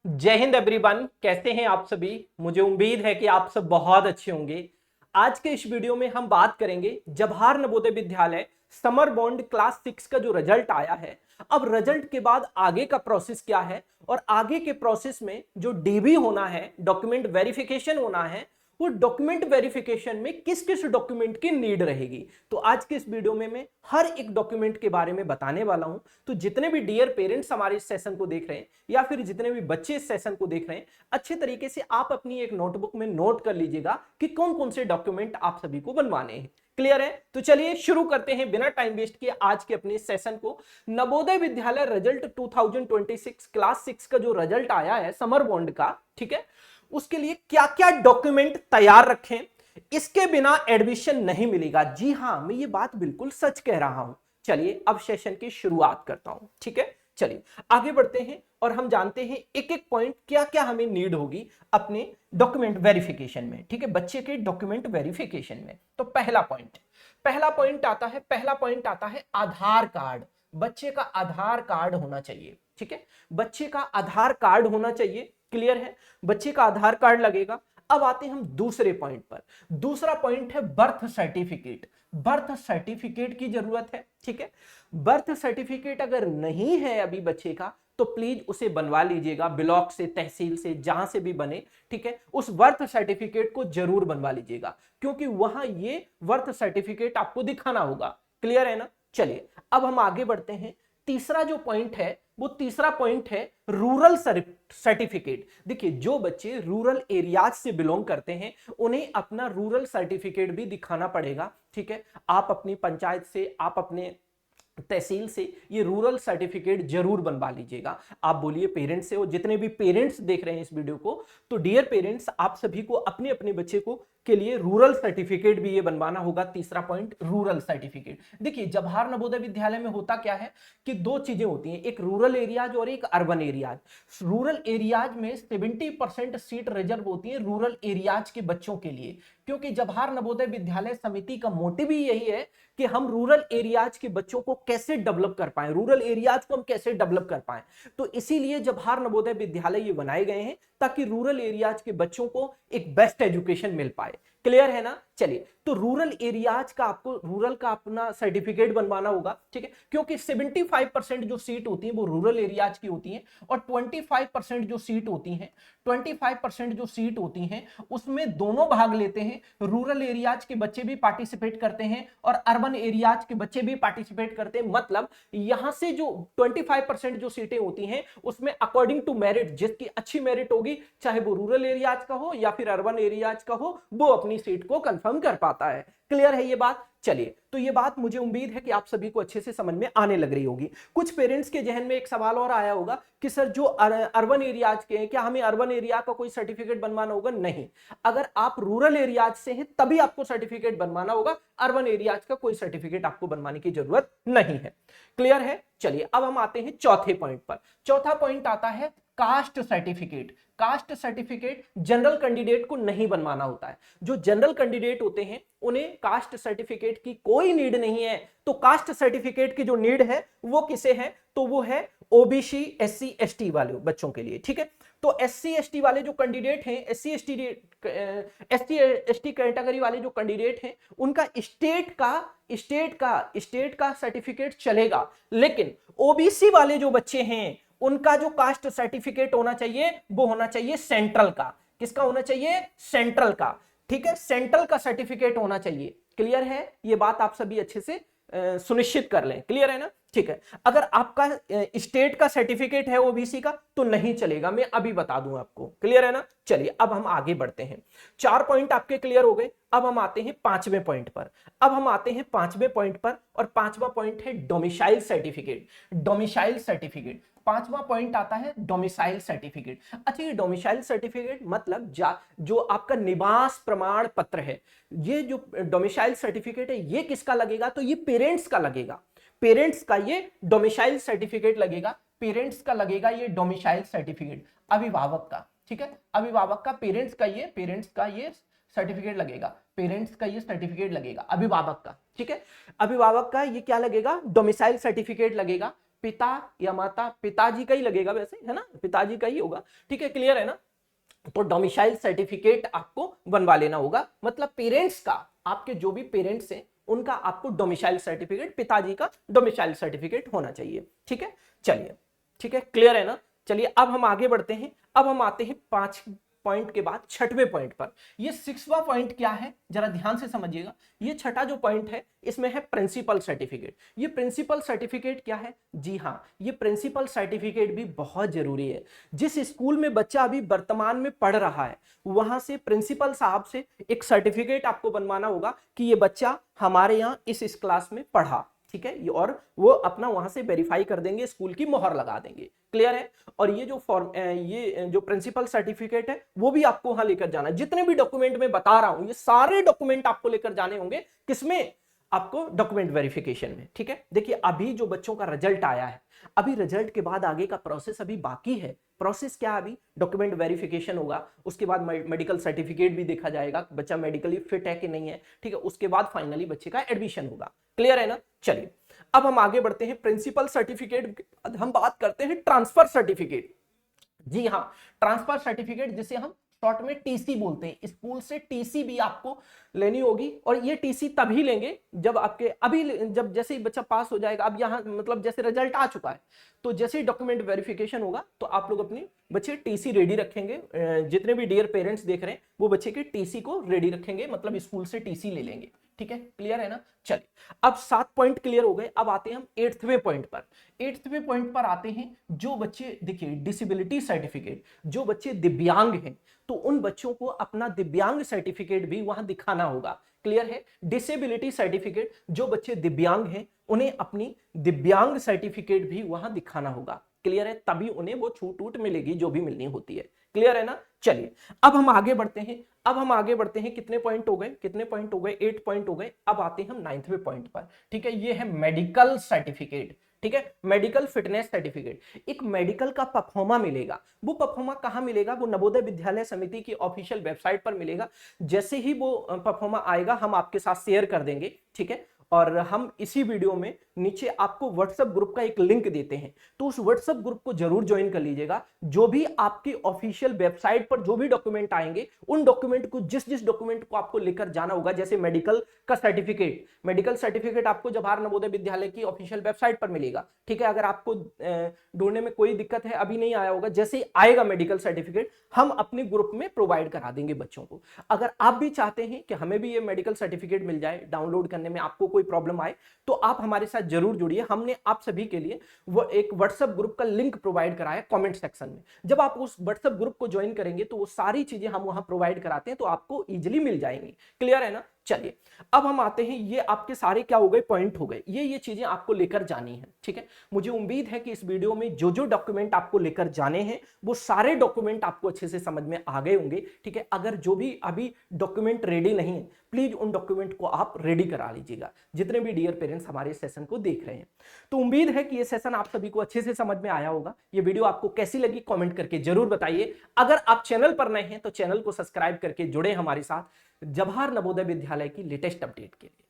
जय हिंद एवरीवन। कैसे हैं आप सभी? मुझे उम्मीद है कि आप सब बहुत अच्छे होंगे। आज के इस वीडियो में हम बात करेंगे Jawahar Navodaya Vidyalaya summer bond class 6 का जो रिजल्ट आया है। अब रिजल्ट के बाद आगे का प्रोसेस क्या है और आगे के प्रोसेस में जो डीबी होना है, डॉक्यूमेंट वेरिफिकेशन होना है, वो डॉक्यूमेंट वेरिफिकेशन में किस किस डॉक्यूमेंट की नीड रहेगी। तो आज के इस वीडियो में मैं हर एक डॉक्यूमेंट के बारे में बताने वाला हूं। तो जितने भी डियर पेरेंट्स हमारे इस सेशन को देख रहे हैं या फिर जितने भी बच्चे इस सेशन को देख रहे हैं, अच्छे तरीके से आप अपनी एक नोटबुक में नोट कर लीजिएगा कि कौन कौन से डॉक्यूमेंट आप सभी को बनवाने हैं। क्लियर है? तो चलिए शुरू करते हैं बिना टाइम वेस्ट किए आज के अपने सेशन को। नवोदय विद्यालय रिजल्ट 2026 क्लास 6 का जो रिजल्ट आया है समर बॉन्ड का, ठीक है, उसके लिए क्या क्या डॉक्यूमेंट तैयार रखें, इसके बिना एडमिशन नहीं मिलेगा। जी हां, मैं ये बात बिल्कुल सच कह रहा हूं। चलिए अब सेशन की शुरुआत करता हूं, ठीक है। चलिए आगे बढ़ते हैं और हम जानते हैं एक एक पॉइंट क्या क्या हमें नीड होगी अपने डॉक्यूमेंट वेरिफिकेशन में, ठीक है, बच्चे के डॉक्यूमेंट वेरिफिकेशन में। तो पहला पॉइंट आता है आधार कार्ड। बच्चे का आधार कार्ड होना चाहिए, ठीक है, बच्चे का आधार कार्ड होना चाहिए। क्लियर है? बच्चे का आधार कार्ड लगेगा। अब आते हैं हम दूसरे पॉइंट पर। दूसरा पॉइंट है बर्थ सर्टिफिकेट। बर्थ सर्टिफिकेट की जरूरत है, ठीक है। बर्थ सर्टिफिकेट अगर नहीं है अभी बच्चे का तो प्लीज उसे बनवा लीजिएगा, ब्लॉक से, तहसील से, जहां से भी बने, ठीक है। उस बर्थ सर्टिफिकेट को जरूर बनवा लीजिएगा क्योंकि वहां ये बर्थ सर्टिफिकेट आपको दिखाना होगा। क्लियर है ना? चलिए अब हम आगे बढ़ते हैं। तीसरा जो पॉइंट है वो तीसरा पॉइंट है रूरल सर्टिफिकेट। देखिए जो बच्चे रूरल एरियाज से बिलोंग करते हैं उन्हें अपना रूरल सर्टिफिकेट भी दिखाना पड़ेगा, ठीक है। आप अपनी पंचायत से, आप अपने तहसील से ये रूरल सर्टिफिकेट जरूर बनवा लीजिएगा। आप बोलिए पेरेंट्स से, और जितने भी पेरेंट्स देख रहे हैं इस वीडियो को, तो डियर पेरेंट्स आप सभी को अपने अपने बच्चे को के लिए रूरल सर्टिफिकेट भी ये बनवाना होगा। तीसरा पॉइंट रूरल सर्टिफिकेट। देखिए जवाहर नवोदय विद्यालय में होता क्या है कि दो चीजें होती हैं, एक रूरल एरियाज और एक अर्बन एरियाज। रूरल एरियाज में 70% सीट रिजर्व होती है रूरल एरियाज के बच्चों के लिए, क्योंकि जवाहर नवोदय विद्यालय समिति का मोटिव ही यही है कि हम रूरल एरियाज के बच्चों को कैसे डेवलप कर पाए, रूरल एरियाज को हम कैसे डेवलप कर पाए। तो इसीलिए जवाहर नवोदय विद्यालय ये बनाए गए हैं ताकि रूरल एरियाज के बच्चों को एक बेस्ट एजुकेशन मिल पाए। क्लियर है ना? चलिए तो रूरल एरियाज का आपको रूरल का अपना सर्टिफिकेट बनवाना होगा, ठीक है, क्योंकि 75% जो सीट होती है वो रूरल एरियाज की होती है और 25% जो सीट होती है 25% जो सीट होती हैं उसमें दोनों भाग लेते हैं। रूरल एरियाज के बच्चे भी पार्टिसिपेट करते हैं और अर्बन एरियाज के बच्चे भी पार्टिसिपेट करते हैं। मतलब यहां से जो 25% जो सीटें होती हैं उसमें अकॉर्डिंग टू मेरिट, जिसकी अच्छी मेरिट होगी, चाहे वो रूरल एरियाज का हो या फिर अर्बन एरियाज का हो, वो अपनी सीट को कंफर्म कर पाता है। क्लियर है ये बात? चलिए तो ये बात मुझे उम्मीद है कि आप सभी को अच्छे से समझ में आने लग रही होगी। कुछ पेरेंट्स के जहन में एक सवाल और आया होगा कि सर जो अर्बन एरियाज के हैं, क्या हमें अर्बन एरिया का कोई सर्टिफिकेट बनवाना होगा? नहीं, अगर आप रूरल एरियाज से हैं तभी आपको सर्टिफिकेट बनवाना होगा। अर्बन एरियाज का कोई सर्टिफिकेट आपको बनवाने की जरूरत नहीं है। क्लियर है? चलिए अब हम आते हैं चौथे पॉइंट पर। चौथा पॉइंट आता है caste certificate. Caste certificate general candidate को नहीं बनवाना होता है। जो जनरल कैंडिडेट होते हैं उन्हें कास्ट सर्टिफिकेट की कोई नीड नहीं है। तो कास्ट सर्टिफिकेट की जो नीड है वो किसे है? तो वो है ओबीसी, एससी, एसटी वाले बच्चों के लिए, ठीक है। तो एससी एसटी वाले जो कैंडिडेट हैं, एससी एसटी कैटेगरी वाले जो कैंडिडेट हैं, उनका स्टेट का सर्टिफिकेट चलेगा, लेकिन ओबीसी वाले जो बच्चे हैं उनका जो कास्ट सर्टिफिकेट होना चाहिए वो होना चाहिए सेंट्रल का। किसका होना चाहिए? सेंट्रल का, ठीक है, सेंट्रल का सर्टिफिकेट होना चाहिए। क्लियर है? ये बात आप सभी अच्छे से सुनिश्चित कर लें। क्लियर है ना? ठीक है। अगर आपका स्टेट का सर्टिफिकेट है ओबीसी का तो नहीं चलेगा, मैं अभी बता दूं आपको। क्लियर है ना? चलिए अब हम आगे बढ़ते हैं। 4 पॉइंट आपके क्लियर हो गए। अब हम आते हैं 5वें पॉइंट पर। और 5वां पॉइंट है डोमिसाइल सर्टिफिकेट। डोमिसाइल सर्टिफिकेट 5वां पॉइंट आता है डोमिसाइल सर्टिफिकेट। अच्छा, ये डोमिसाइल सर्टिफिकेट मतलब जो आपका निवास प्रमाण पत्र है, ये जो डोमिसाइल सर्टिफिकेट है ये किसका लगेगा? तो ये पेरेंट्स का लगेगा। पेरेंट्स का ये डोमिसाइल सर्टिफिकेट लगेगा। पेरेंट्स का लगेगा ये डोमिसाइल सर्टिफिकेट, अभिभावक का, ठीक है, अभिभावक का, पेरेंट्स का ये सर्टिफिकेट लगेगा। पेरेंट्स का ये सर्टिफिकेट लगेगा अभिभावक का, ठीक है। अभिभावक का ये क्या लगेगा? डोमिसाइल सर्टिफिकेट लगेगा। पिता या माता, पिताजी का ही लगेगा वैसे, है ना, पिताजी का ही होगा, ठीक है, क्लियर है ना। तो डोमिसाइल सर्टिफिकेट आपको बनवा लेना होगा, मतलब पेरेंट्स का, आपके जो भी पेरेंट्स हैं उनका आपको डोमिसाइल सर्टिफिकेट, पिताजी का डोमिसाइल सर्टिफिकेट होना चाहिए, ठीक है। चलिए, ठीक है, क्लियर है ना। चलिए अब हम आगे बढ़ते हैं। अब हम आते हैं 5 पॉइंट के बाद 6वें पॉइंट पर। ये 6वां पॉइंट क्या है, जरा ध्यान से समझिएगा। ये 6ठा जो पॉइंट है इसमें है प्रिंसिपल सर्टिफिकेट। ये प्रिंसिपल सर्टिफिकेट क्या है, जी हाँ, ये प्रिंसिपल सर्टिफिकेट भी बहुत जरूरी है। जिस स्कूल में बच्चा अभी वर्तमान में पढ़ रहा है वहां से प्रिंसिपल साहब से एक सर्टिफिकेट आपको बनवाना होगा कि ये बच्चा हमारे यहाँ इस क्लास में पढ़ा, ठीक है, और वो अपना वहां से वेरीफाई कर देंगे, स्कूल की मोहर लगा देंगे, क्लियर है। और ये जो प्रिंसिपल सर्टिफिकेट है वो भी आपको वहां लेकर जाना है। जितने भी डॉक्यूमेंट मैं बता रहा हूं ये सारे डॉक्यूमेंट आपको लेकर जाने होंगे, किसमें, आपको डॉक्यूमेंट वेरिफिकेशन में, ठीक है। देखिए अभी जो बच्चों का रिजल्ट आया है, अभी रिजल्ट के बाद आगे का प्रोसेस अभी बाकी है। प्रोसेस क्या है, अभी डॉक्यूमेंट वेरिफिकेशन होगा, उसके बाद मेडिकल सर्टिफिकेट भी देखा जाएगा बच्चा मेडिकली फिट है कि नहीं है, ठीक है, उसके बाद फाइनली बच्चे का एडमिशन होगा, क्लियर है ना। चलिए अब हम आगे बढ़ते हैं। प्रिंसिपल सर्टिफिकेट हम बात करते हैं ट्रांसफर सर्टिफिकेट। जी हाँ, ट्रांसफर सर्टिफिकेट जिसे हम शॉर्ट में टीसी बोलते हैं। स्कूल से टीसी भी आपको लेनी होगी, और ये टीसी तभी लेंगे जब आपके अभी जब जैसे ही बच्चा पास हो जाएगा, अब यहाँ मतलब जैसे रिजल्ट आ चुका है तो जैसे ही डॉक्यूमेंट वेरिफिकेशन होगा तो आप लोग अपनी बच्चे टीसी रेडी रखेंगे। जितने भी डियर पेरेंट्स देख रहे हैं वो बच्चे के टीसी को रेडी रखेंगे, मतलब स्कूल से टीसी ले लेंगे, ठीक है, क्लियर है ना। चलिए अब 7 पॉइंट क्लियर हो गए। अब आते हैं हम 8वें पॉइंट पर। 8वें पॉइंट पर आते हैं, जो बच्चे देखिए डिसेबिलिटी सर्टिफिकेट, जो बच्चे दिव्यांग हैं तो उन बच्चों को अपना दिव्यांग सर्टिफिकेट भी वहां दिखाना होगा, क्लियर है। डिसेबिलिटी सर्टिफिकेट, जो बच्चे दिव्यांग हैं उन्हें अपनी दिव्यांग सर्टिफिकेट भी वहां दिखाना होगा, क्लियर है, तभी उन्हें वो छूट वूट मिलेगी जो भी मिलनी होती है, क्लियर है ना। चलिए अब हम आगे बढ़ते हैं। अब हम आगे बढ़ते हैं, कितने पॉइंट हो गए, कितने पॉइंट हो गए, 8 पॉइंट हो गए। अब आते हैं हम 9वें पॉइंट पर, ठीक है, ये है मेडिकल सर्टिफिकेट, ठीक है, मेडिकल फिटनेस सर्टिफिकेट। एक मेडिकल का परफॉर्मा मिलेगा, वो परफॉर्मा कहां मिलेगा, वो नवोदय विद्यालय समिति की ऑफिशियल वेबसाइट पर मिलेगा। जैसे ही वो परफॉर्मा आएगा हम आपके साथ शेयर कर देंगे, ठीक है। और हम इसी वीडियो में नीचे आपको व्हाट्सएप ग्रुप का एक लिंक देते हैं, तो उस व्हाट्सएप ग्रुप को जरूर ज्वाइन कर लीजिएगा। जो भी आपकी ऑफिशियल वेबसाइट पर जो भी डॉक्यूमेंट आएंगे उन डॉक्यूमेंट को, जिस डॉक्यूमेंट को आपको लेकर जाना होगा, जैसे मेडिकल का सर्टिफिकेट, मेडिकल सर्टिफिकेट आपको जवाहर नवोदय विद्यालय की ऑफिशियल वेबसाइट पर मिलेगा, ठीक है। अगर आपको ढूंढने में कोई दिक्कत है, अभी नहीं आया होगा, जैसे ही आएगा मेडिकल सर्टिफिकेट हम अपने ग्रुप में प्रोवाइड करा देंगे बच्चों को। अगर आप भी चाहते हैं कि हमें भी ये मेडिकल सर्टिफिकेट मिल जाए, डाउनलोड करने में आपको कोई प्रॉब्लम आए, तो आप हमारे साथ जरूर जुड़िए। हमने आप सभी के लिए वो एक व्हाट्सएप ग्रुप का लिंक प्रोवाइड कराया कमेंट सेक्शन में। जब आप उस व्हाट्सएप ग्रुप को ज्वाइन करेंगे तो वो सारी चीजें हम वहां प्रोवाइड कराते हैं, तो आपको इजीली मिल जाएंगी, क्लियर है ना। चलिए अब हम आते हैं, ये आपके सारे क्या हो गए, पॉइंट हो गए, ये चीजें आपको लेकर जानी है, ठीक है। मुझे उम्मीद है कि इस वीडियो में जो जो डॉक्यूमेंट आपको लेकर जाने हैं वो सारे डॉक्यूमेंट आपको अच्छे से समझ में आ गए होंगे, ठीक है। अगर जो भी अभी डॉक्यूमेंट रेडी नहीं है प्लीज उन डॉक्यूमेंट को आप रेडी करा लीजिएगा, जितने भी डियर पेरेंट्स हमारे सेशन को देख रहे हैं। तो उम्मीद है कि ये सेशन आप सभी को अच्छे से समझ में आया होगा। ये वीडियो आपको कैसी लगी कमेंट करके जरूर बताइए। अगर आप चैनल पर नए हैं तो चैनल को सब्सक्राइब करके जुड़े हमारे साथ जवाहर नवोदय विद्यालय की लेटेस्ट अपडेट के लिए।